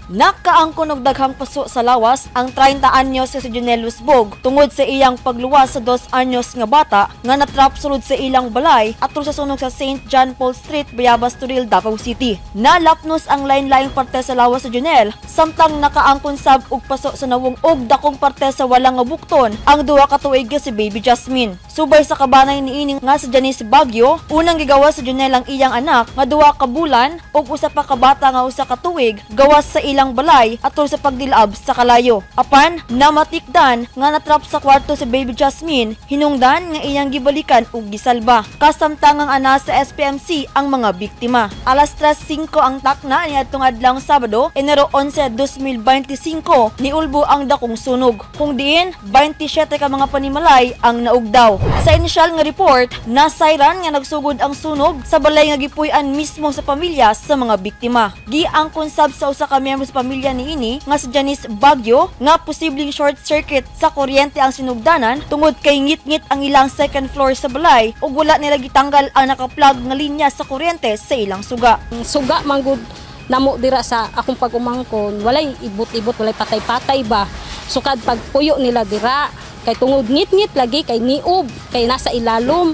Nakaangkon og daghang paso sa lawas ang 30 anyos si Jonel Lusbog tungod sa iyang pagluwas sa 2 anyos nga bata nga natrap sulod sa ilang balay atol sa sunog sa St. John Paul Street, Bayabas, Turil, Davao City. Nalapnos ang lain-laing parte sa lawas sa Jonel, samtang nakaangkon sab og paso sa nawong og dakong parte sa walang nga bukton ang duha ka tuig si Baby Jasmine. Subay sa kabanay niini nga si Janice Baguio, unang gigawas sa Jonel ang iyang anak nga duha ka bulan ug usa pa ka bata nga usa ka tuig gawas sa ilang balay atol sa pagdilab sa kalayo. Apan namatikdan nga natrap sa kwarto si Baby Jasmine, hinungdan nga iyang gibalikan ug gisalba. Kasamtangang ana sa SPMC ang mga biktima. Alas 3:05 ang takna niadtong adlawng Sabado, Enero 11, 2025 niulbo ang dakong sunog. Kung diin 27 ka mga panimalay ang naugdaw. Sa inisyal nga report, nasayran nga nagsugod ang sunog sa balay nga gipuy-an mismo sa pamilya sa mga biktima. Giangkon sab sa usa ka miyembro sa pamilya niini nga si Janice Baguio nga posibleng short circuit sa kuryente ang sinugdanan tungod kay ngit-ngit ang ilang second floor sa balay ug wala nila gitanggal ang naka-plug nga linya sa kuryente sa ilang suga. Suga manggod namo dira sa akong pag-umangkon, walay ibot-ibot, walay patay-patay ba. Sukad pagpuyo nila dira kay tungod ngit-ngit lagi kay niub kay nasa ilalom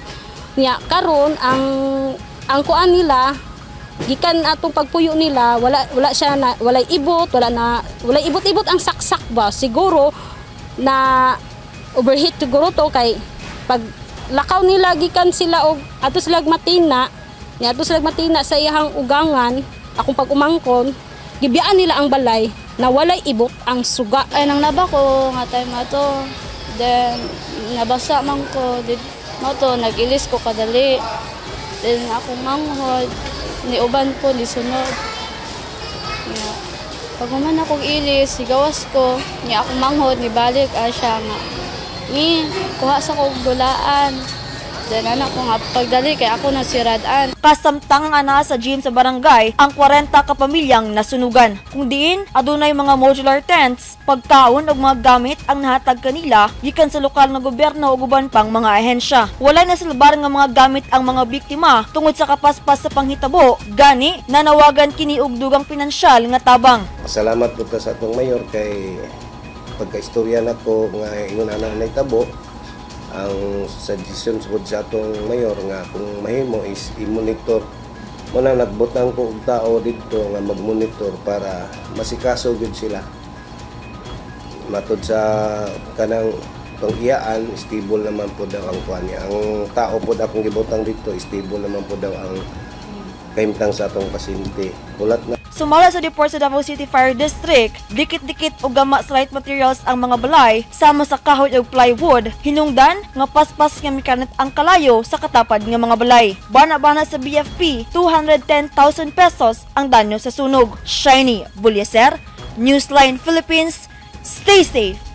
niya karon ang kuan nila gikan atong pagpuyo nila wala siya na walay ibot-ibot ang saksak ba siguro na overheat siguro to kay pag lakaw nila gikan sila og ato sila matina sa iyang ugangan akong pag-umangkon gibiyaan nila ang balay na walay ibot ang suga. Ay nang naba ko nga time ato then nabasa man ko dit mo to nagilis ko kadali then akong manghod ni uban po ni sunod. Pag man akong ilis, sigawas ko, ni akong manghod ni balik siya nga. Ni kuha sa kog gulaan. Then anak ko nga pagdali kay ako nasiradaan. Kasamtang ana sa gym sa barangay ang 40 ka pamilyang nasunugan. Kung diin adunay mga modular tents, pagkaon ug mga gamit ang nahatag kanila gikan sa lokal nga gobyerno ug uban pang mga ahensya. Wala na silbar nga mga gamit ang mga biktima tungod sa kapaspas sa panghitabo. Gani nanawagan kini og dugang pinansyal nga tabang. Salamat po sa atong mayor kay pagkaistorya nako nga ingon ana nahitabo. Ang suggestion sa atong mayor nga kung mahimo is i-monitor mo na nagbutang ko og tao dito nga mag-monitor para masikaso gud sila matud sa kanang tong iyaan stable naman po daw ang kuan niya ang tao po akong gibutang dito stable naman po daw ang kahimtang sa atong pasyente ulat na. Sumala sa report sa Davao City Fire District, dikit-dikit o gama sa light materials ang mga balay sama sa kahoy o plywood, hinungdan nga paspas nga mikanit ang kalayo sa katapad nga mga balay. Bana-bana sa BFP, 210,000 pesos ang danyo sa sunog. Shiny Bulyaser, Newsline Philippines, stay safe!